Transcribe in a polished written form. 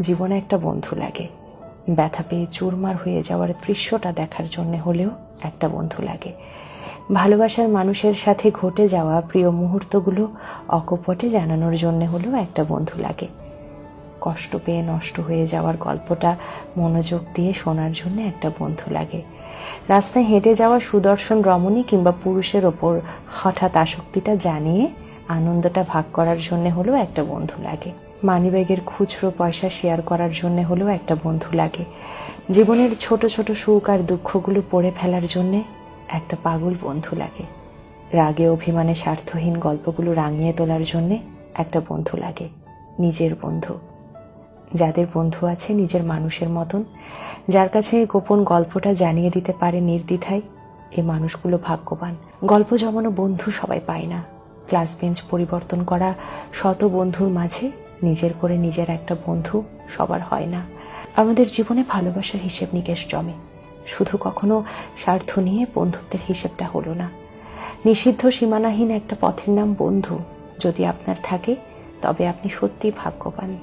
জীবনে একটা বন্ধু লাগে। ব্যথা পেয়ে চুরমার হয়ে যাওয়ার দৃশ্যটা দেখার জন্য হলেও একটা বন্ধু লাগে। ভালোবাসার মানুষের সাথে ঘটে যাওয়া প্রিয় মুহূর্তগুলো অকপটে জানানোর জন্য হলেও একটা বন্ধু লাগে। কষ্ট পেয়ে নষ্ট হয়ে যাওয়ার গল্পটা মনোযোগ দিয়ে শোনার জন্য একটা বন্ধু লাগে। রাস্তায় হেঁটে যাওয়া সুদর্শন রমণী কিংবা পুরুষের ওপর হঠাৎ আসক্তিটা জানিয়ে আনন্দটা ভাগ করার জন্য হলেও একটা বন্ধু লাগে। মানিব্যাগের খুচরো পয়সা শেয়ার করার জন্য হলেও একটা বন্ধু লাগে। জীবনের ছোট ছোট সুখ আর দুঃখগুলো পড়ে ফেলার জন্যে একটা পাগল বন্ধু লাগে। রাগে অভিমানে স্বার্থহীন গল্পগুলো রাঙিয়ে তোলার জন্যে একটা বন্ধু লাগে, নিজের বন্ধু। যাদের বন্ধু আছে নিজের মানুষের মতন, যার কাছে এই গোপন গল্পটা জানিয়ে দিতে পারে নির্দ্বিধায়, এই মানুষগুলো ভাগ্যবান। গল্প জমানো বন্ধু সবাই পায় না। ক্লাস বেঞ্চ পরিবর্তন করা শত বন্ধুর মাঝে নিজের করে নিজের একটা বন্ধু সবার হয় না। আমাদের জীবনে ভালোবাসার হিসেব নিকেশ জমে, শুধু কখনো স্বার্থ নিয়ে বন্ধুত্বের হিসেবটা হলো না। নিষিদ্ধ সীমানাহীন একটা পথের নাম বন্ধু যদি আপনার থাকে, তবে আপনি সত্যিই ভাগ্যবান।